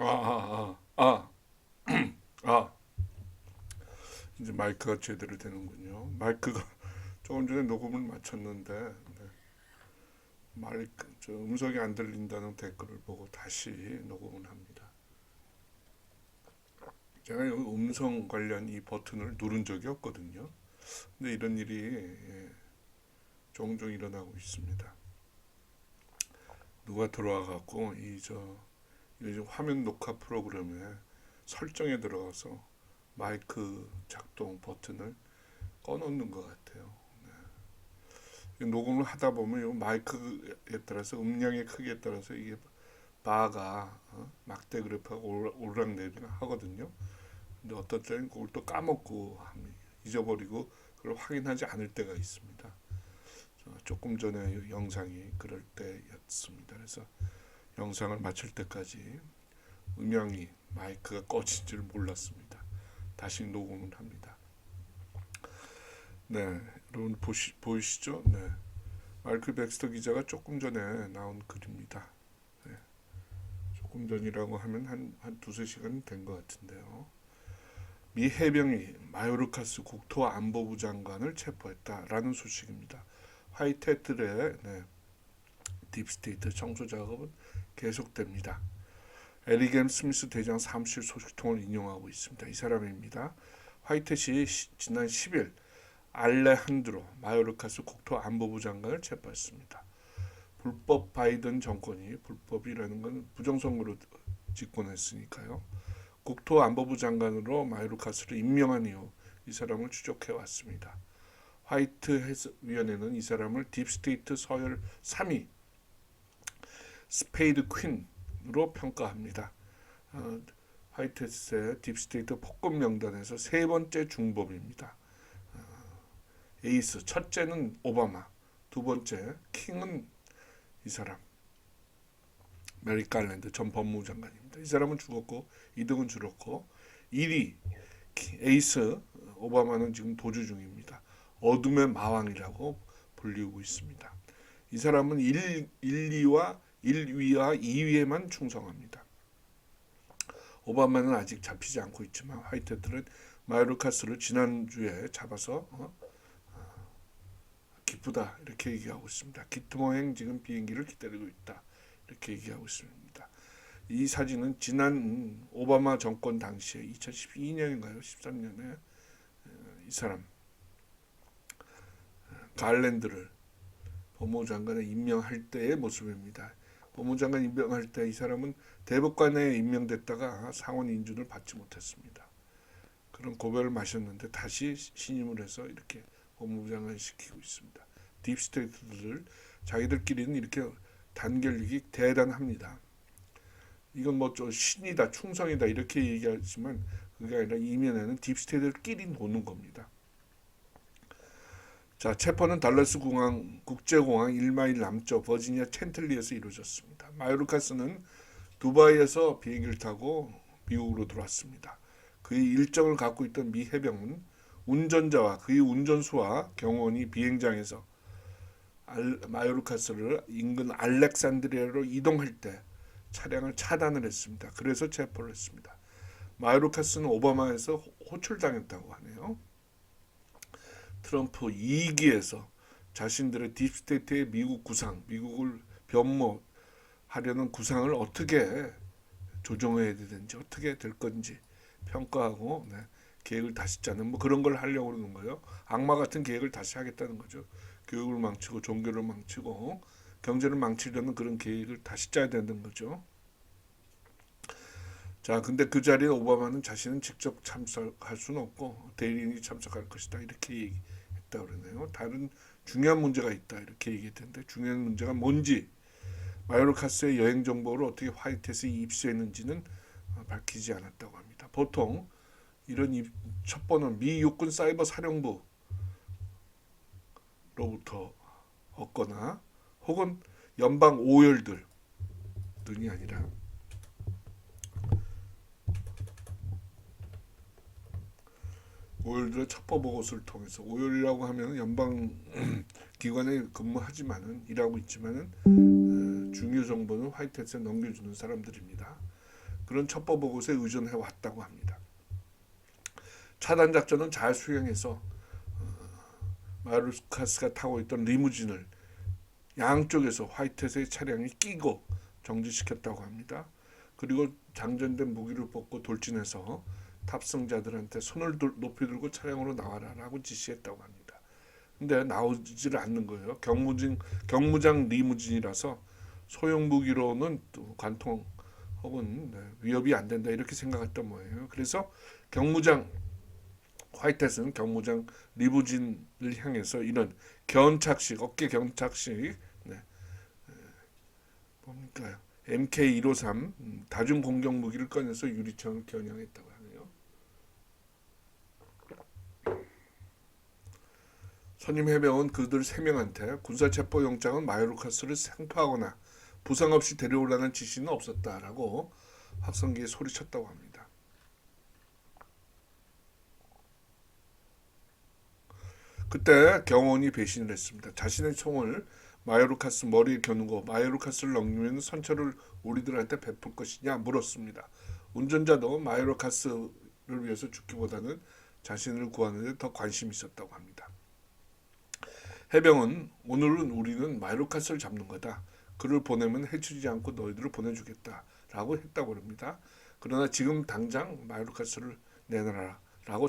아, 아, 이제 마이크가 제대로 되는군요. 마이크가 조금 전에 녹음을 마쳤는데, 네, 마이크, 음성이 안 들린다는 댓글을 보고 다시 녹음을 합니다. 제가 이 음성 관련 이 버튼을 누른 적이 없거든요. 근데 이런 일이 종종 일어나고 있습니다. 누가 들어와 갖고 이 화면 녹화 프로그램에 설정에 들어가서 마이크 작동 버튼을 꺼놓는 것 같아요. 녹음을 하다 보면 이 마이크에 따라서 음량의 크기에 따라서 이게 바가 막대 그래프가 오르락내리락 하거든요. 근데 어떨 때는 그걸 또 까먹고 잊어버리고 그걸 확인하지 않을 때가 있습니다. 조금 전에 영상이 그럴 때였습니다. 그래서 영상을 마칠 때까지 음향이 마이크가 꺼진 줄 몰랐습니다. 다시 녹음을 합니다. 네, 여러분 보이시죠? 네, 마이클 백스터 기자가 조금 전에 나온 글입니다. 네, 조금 전이라고 하면 한 두세 시간 된 것 같은데요. 미 해병이 마요르카스 국토안보부 장관을 체포했다라는 소식입니다. 화이트해틀의 딥스테이트 청소 작업은 계속됩니다. 에리겜 스미스 대장 사무실 소식통을 인용하고 있습니다. 이 사람입니다. 화이트햇이 지난 10일 알레한드로 마요르카스 국토안보부 장관을 체포했습니다. 불법 바이든 정권이 불법이라는 건 부정선거로 집권했으니까요. 국토안보부 장관으로 마요르카스를 임명한 이후 이 사람을 추적해 왔습니다. 화이트해스위원회는 이 사람을 딥스테이트 서열 3위 스페이드 퀸으로 평가합니다. 화이트해스의 딥스테이트 폭급 명단에서 세 번째 중범입니다. 에이스, 첫째는 오바마, 두 번째 킹은 이 사람 메리 갈랜드 전 법무부 장관입니다. 이 사람은 죽었고 2등은 줄었고 1위 에이스 오바마는 지금 도주 중입니다. 어둠의 마왕이라고 불리우고 있습니다. 이 사람은 1위와 2위에만 충성합니다. 오바마는 아직 잡히지 않고 있지만 화이트헤드는 마요르카스를 지난주에 잡아서 기쁘다 이렇게 얘기하고 있습니다. 기트모행 지금 비행기를 기다리고 있다 이렇게 얘기하고 있습니다. 이 사진은 지난 오바마 정권 당시에 2012년인가요? 13년에 이 사람 갈랜드를 법무부 장관에 임명할 때의 모습입니다. 법무부 장관 임명할 때 이 사람은 대법관에 임명됐다가 상원 인준을 받지 못했습니다. 그런 고배를 마셨는데 다시 신임을 해서 이렇게 법무부 장관을 시키고 있습니다. 딥스테이트들 자기들끼리는 이렇게 단결력이 대단합니다. 이건 뭐 좀 신이다, 충성이다 이렇게 얘기하지만 그게 아니라 이면에는 딥스테이트들끼리 노는 겁니다. 자, 체포는 달러스 국제공항 1마일 남쪽 버지니아 챈틀리에서 이루어졌습니다. 마요르카스는 두바이에서 비행기를 타고 미국으로 들어왔습니다. 그의 일정을 갖고 있던 미 해병은 운전자와 그의 운전수와 경호원이 비행장에서 마요르카스를 인근 알렉산드리아로 이동할 때 차량을 차단을 했습니다. 그래서 체포를 했습니다. 마요르카스는 오바마에서 호출당했다고 하네요. 트럼프 2기에서 자신들의 딥스테이트의 미국 구상, 미국을 변모하려는 구상을 어떻게 조정해야 되는지, 어떻게 될 건지 평가하고 계획을 다시 짜는 뭐 그런 걸 하려고 그러는 거예요. 악마 같은 계획을 다시 하겠다는 거죠. 교육을 망치고 종교를 망치고 경제를 망치려는 그런 계획을 다시 짜야 되는 거죠. 자, 근데 그 자리에 오바마는 자신은 직접 참석할 수는 없고 대리인이 참석할 것이다 이렇게 얘기했다 그러네요. 다른 중요한 문제가 있다 이렇게 얘기했는데 중요한 문제가 뭔지 마요르카스의 여행 정보를 어떻게 화이트해스에 입수했는지는 밝히지 않았다고 합니다. 보통 이런 첩보는 미 육군 사이버 사령부로부터 얻거나 혹은 연방 오열들 등이 아니라 오열들의 첩보 보고서를 통해서 오열이라고 하면 연방 기관에 근무하지만은 일하고 있지만은 중요 정보는 화이트해스에 넘겨주는 사람들입니다. 그런 첩보 보고서에 의존해 왔다고 합니다. 차단 작전은 잘 수행해서 마요르카스가 타고 있던 리무진을 양쪽에서 화이트햇의 차량이 끼고 정지시켰다고 합니다. 그리고 장전된 무기를 뽑고 돌진해서 탑승자들한테 손을 높이 들고 차량으로 나와라라고 지시했다고 합니다. 근데 나오지를 않는 거예요. 경무장 리무진이라서 소형 무기로는 또 관통 혹은 위협이 안 된다 이렇게 생각했던 거예요. 그래서 경무장 화이트햇은 경무장 리무진을 향해서 이런 견착식 어깨 견착식 뭡니까 MK153 다중 공격 무기를 꺼내서 유리창을 겨냥했다고 하네요. 선임 해병은 그들 3명한테 군사체포영장은 마요르카스를 생포하거나 부상 없이 데려오라는 지시는 없었다라고 확성기에 소리쳤다고 합니다. 그때 경호원이 배신을 했습니다. 자신의 총을 마요르카스 머리에 겨누고 마요르카스를 넘기면 선처를 우리들한테 베풀 것이냐 물었습니다. 운전자도 마요르카스를 위해서 죽기보다는 자신을 구하는 데 더 관심이 있었다고 합니다. 해병은 오늘은 우리는 마요르카스를 잡는 거다. 그를 보내면 해치지 않고 너희들을 보내주겠다라고 했다고 합니다. 그러나 지금 당장 마요르카스를 내놔라라고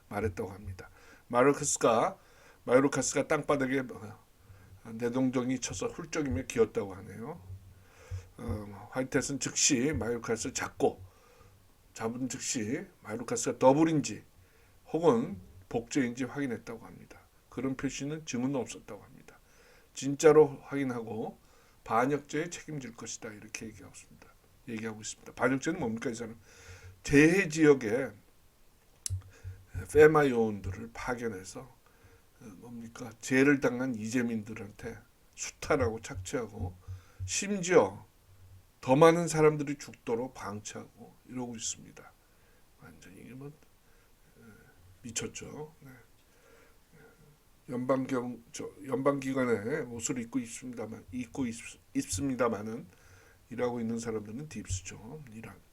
말했다고 합니다. 마요르카스가 땅바닥에 내동정이 쳐서 훌쩍이며 기었다고 하네요. 화이트햇은 즉시 마요르카스를 잡은 즉시 마요르카스가 더블인지 혹은 복제인지 확인했다고 합니다. 그런 표시는 증언은 없었다고 합니다. 진짜로 확인하고 반역죄에 책임질 것이다 이렇게 얘기하고 있습니다. 반역죄는 뭡니까? 이 사람 재해 지역에 페마 요원들을 파견해서 뭡니까? 죄를 당한 이재민들한테 수탈하고 착취하고 심지어 더 많은 사람들이 죽도록 방치하고 이러고 있습니다. 완전히 이게 뭐 미쳤죠. 네. 연방기관에 옷을 입고 있습니다만은 일하고 있는 사람들은 딥스죠.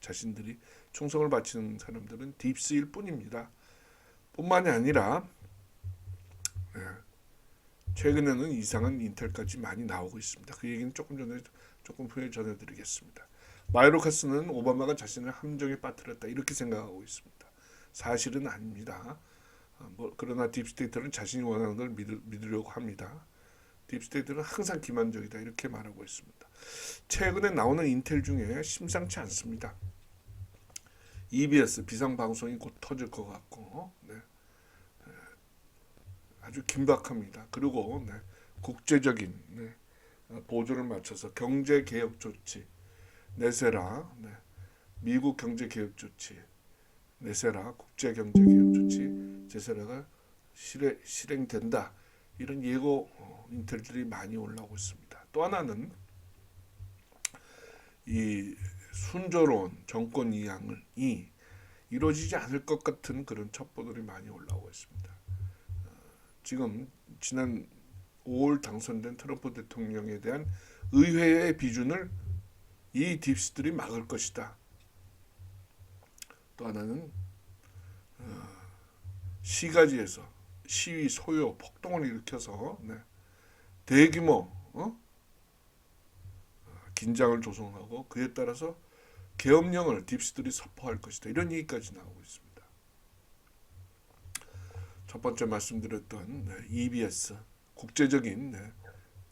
자신들이 충성을 바치는 사람들은 딥스일 뿐입니다. 뿐만이 아니라 최근에는 이상한 인텔까지 많이 나오고 있습니다. 그 얘기는 조금 후에 전해드리겠습니다. 마요르카스는 오바마가 자신을 함정에 빠뜨렸다 이렇게 생각하고 있습니다. 사실은 아닙니다. 그러나 딥스테이트는 자신이 원하는 걸 믿으려고 합니다. 딥스테이트는 항상 기만적이다 이렇게 말하고 있습니다. 최근에 나오는 인텔 중에 심상치 않습니다. EBS 비상방송이 곧 터질 것 같고 아주 긴박합니다. 그리고 국제적인 보조를 맞춰서 경제개혁 조치 내세라 미국 경제개혁 조치 내세라 국제경제개혁 조치 제세라가 실행된다 이런 예고 인텔들이 많이 올라오고 있습니다. 또 하나는 이 순조로운 정권 이양이 이루어지지 않을 것 같은 그런 첩보들이 많이 올라오고 있습니다. 지금 지난 5월 당선된 트럼프 대통령에 대한 의회의 비준을 이 딥스들이 막을 것이다. 또 하나는 시가지에서 시위, 소요, 폭동을 일으켜서 대규모 긴장을 조성하고 그에 따라서 계엄령을 딥스들이 선포할 것이다. 이런 얘기까지 나오고 있습니다. 첫 번째 말씀드렸던 EBS 국제적인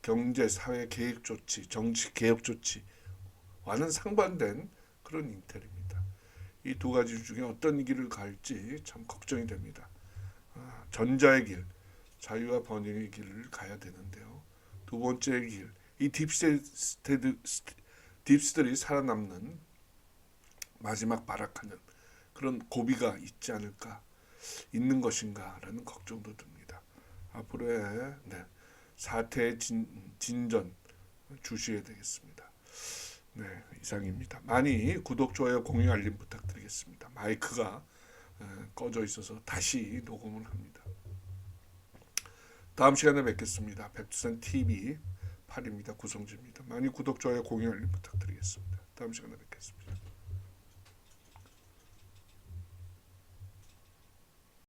경제, 사회 계획 조치, 정치 개혁 조치와는 상반된 그런 인텔입니다. 이 두 가지 중에 어떤 길을 갈지 참 걱정이 됩니다. 전자의 길, 자유와 번영의 길을 가야 되는데요. 두 번째의 길, 이 딥스들이 살아남는 마지막 발악하는 그런 고비가 있는 것인가라는 걱정도 듭니다. 앞으로의 사태의 진전 주시해야 되겠습니다. 이상입니다. 많이 구독, 좋아요, 공유, 알림 부탁드리겠습니다. 마이크가 꺼져 있어서 다시 녹음을 합니다. 다음 시간에 뵙겠습니다. 백두산 TV 8입니다. 구성주입니다. 많이 구독, 좋아요, 공유, 알림 부탁드리겠습니다. 다음 시간에 뵙겠습니다.